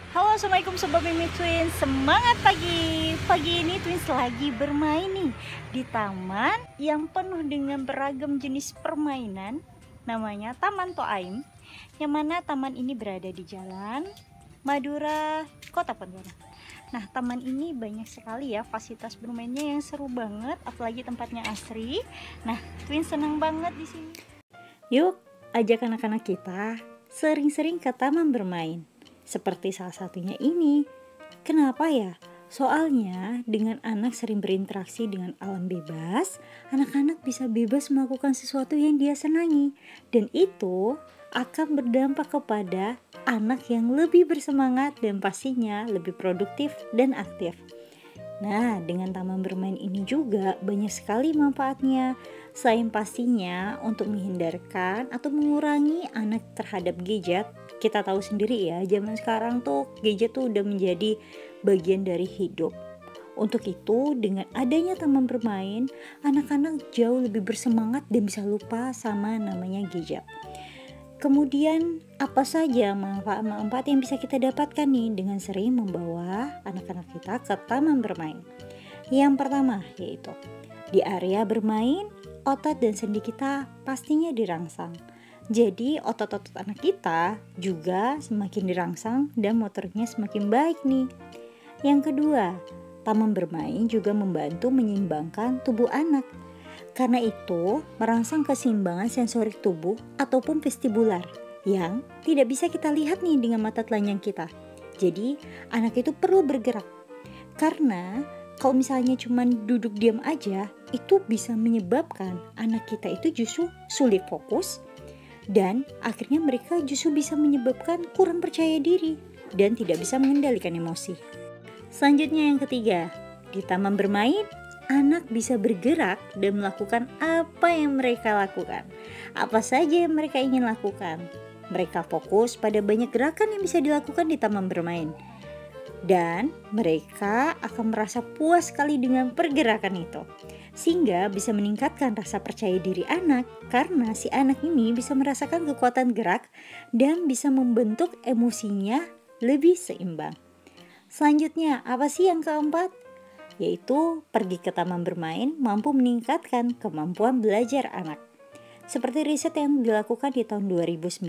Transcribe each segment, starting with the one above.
Halo, assalamualaikum Sobat Mimi Twins. Semangat pagi. Pagi ini Twins lagi bermain nih di taman yang penuh dengan beragam jenis permainan. Namanya Taman Toaim, yang mana taman ini berada di Jalan Madura, Kota Pontianak. Nah, taman ini banyak sekali ya fasilitas bermainnya yang seru banget, apalagi tempatnya asri. Nah, Twins senang banget di sini. Yuk, ajak anak-anak kita sering-sering ke taman bermain. Seperti salah satunya ini. Kenapa ya? Soalnya dengan anak sering berinteraksi dengan alam bebas, anak-anak bisa bebas melakukan sesuatu yang dia senangi. Dan itu akan berdampak kepada anak yang lebih bersemangat dan pastinya lebih produktif dan aktif. Nah, dengan taman bermain ini juga banyak sekali manfaatnya. Selain pastinya untuk menghindarkan atau mengurangi anak terhadap gadget. Kita tahu sendiri ya, zaman sekarang tuh gadget tuh udah menjadi bagian dari hidup. Untuk itu, dengan adanya taman bermain, anak-anak jauh lebih bersemangat dan bisa lupa sama namanya gadget. Kemudian apa saja manfaat-manfaat yang bisa kita dapatkan nih dengan sering membawa anak-anak kita ke taman bermain? Yang pertama yaitu di area bermain, otot dan sendi kita pastinya dirangsang. Jadi otot-otot anak kita juga semakin dirangsang dan motoriknya semakin baik nih. Yang kedua, taman bermain juga membantu menyeimbangkan tubuh anak. Karena itu, merangsang keseimbangan sensorik tubuh ataupun vestibular yang tidak bisa kita lihat nih dengan mata telanjang kita. Jadi, anak itu perlu bergerak. Karena kalau misalnya cuma duduk diam aja, itu bisa menyebabkan anak kita itu justru sulit fokus dan akhirnya mereka justru bisa menyebabkan kurang percaya diri dan tidak bisa mengendalikan emosi. Selanjutnya yang ketiga, di taman bermain anak bisa bergerak dan melakukan apa yang mereka lakukan. Apa saja yang mereka ingin lakukan. Mereka fokus pada banyak gerakan yang bisa dilakukan di taman bermain. Dan mereka akan merasa puas sekali dengan pergerakan itu. Sehingga bisa meningkatkan rasa percaya diri anak karena si anak ini bisa merasakan kekuatan gerak dan bisa membentuk emosinya lebih seimbang. Selanjutnya, apa sih yang keempat? Yaitu pergi ke taman bermain mampu meningkatkan kemampuan belajar anak. Seperti riset yang dilakukan di tahun 2009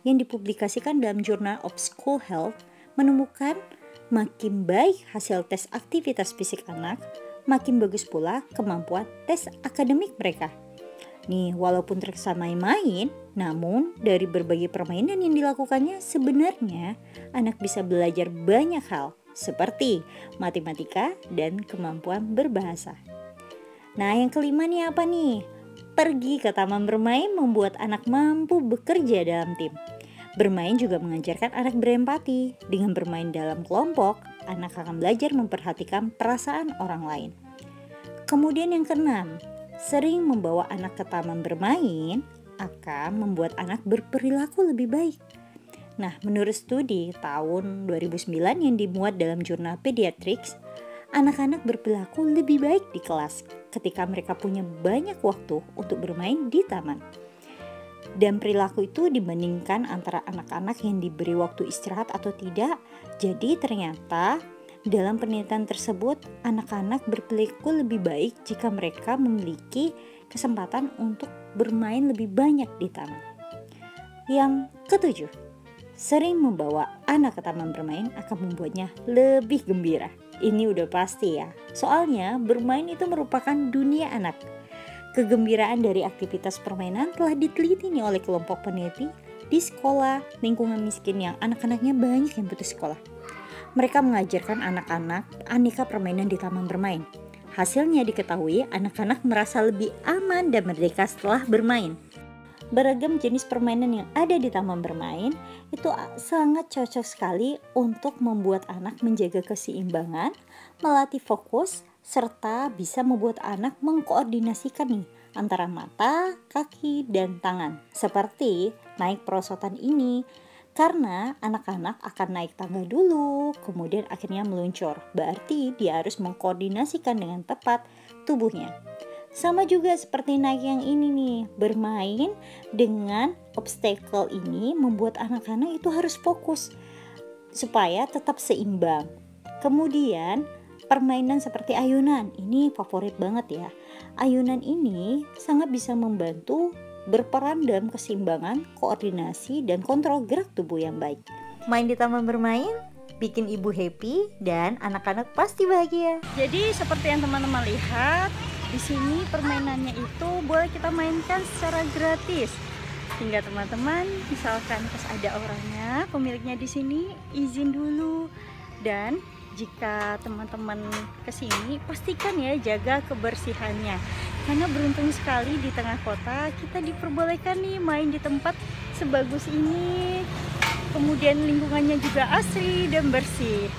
yang dipublikasikan dalam Journal of School Health menemukan makin baik hasil tes aktivitas fisik anak, makin bagus pula kemampuan tes akademik mereka. Nih, walaupun terkesan main-main, namun dari berbagai permainan yang dilakukannya sebenarnya anak bisa belajar banyak hal seperti matematika dan kemampuan berbahasa. Nah, yang kelima nih apa nih? Pergi ke taman bermain membuat anak mampu bekerja dalam tim. Bermain juga mengajarkan anak berempati. Dengan bermain dalam kelompok, anak akan belajar memperhatikan perasaan orang lain. Kemudian yang keenam, sering membawa anak ke taman bermain akan membuat anak berperilaku lebih baik. Nah, menurut studi tahun 2009 yang dimuat dalam jurnal Pediatrics, anak-anak berperilaku lebih baik di kelas ketika mereka punya banyak waktu untuk bermain di taman. Dan perilaku itu dibandingkan antara anak-anak yang diberi waktu istirahat atau tidak. Jadi ternyata dalam penelitian tersebut, anak-anak berperilaku lebih baik jika mereka memiliki kesempatan untuk bermain lebih banyak di taman. Yang ketujuh, sering membawa anak ke taman bermain akan membuatnya lebih gembira. Ini udah pasti ya. Soalnya bermain itu merupakan dunia anak. Kegembiraan dari aktivitas permainan telah diteliti nih oleh kelompok peneliti di sekolah lingkungan miskin yang anak-anaknya banyak yang putus sekolah. Mereka mengajarkan anak-anak aneka permainan di taman bermain. Hasilnya diketahui anak-anak merasa lebih aman dan merdeka setelah bermain. Beragam jenis permainan yang ada di taman bermain itu sangat cocok sekali untuk membuat anak menjaga keseimbangan, melatih fokus, serta bisa membuat anak mengkoordinasikan nih antara mata, kaki, dan tangan. Seperti naik perosotan ini, karena anak-anak akan naik tangga dulu, kemudian akhirnya meluncur. Berarti dia harus mengkoordinasikan dengan tepat tubuhnya. Sama juga seperti naik yang ini nih, bermain dengan obstacle ini membuat anak-anak itu harus fokus. supaya tetap seimbang. Kemudian permainan seperti ayunan, ini favorit banget ya. Ayunan ini sangat bisa membantu berperan dalam keseimbangan, koordinasi, dan kontrol gerak tubuh yang baik. Main di taman bermain bikin ibu happy dan anak-anak pasti bahagia. Jadi seperti yang teman-teman lihat, di sini permainannya itu boleh kita mainkan secara gratis. Hingga teman-teman misalkan pas ada orangnya, pemiliknya di sini izin dulu. Dan jika teman-teman kesini, pastikan ya jaga kebersihannya. Karena beruntung sekali di tengah kota kita diperbolehkan nih main di tempat sebagus ini. Kemudian lingkungannya juga asri dan bersih.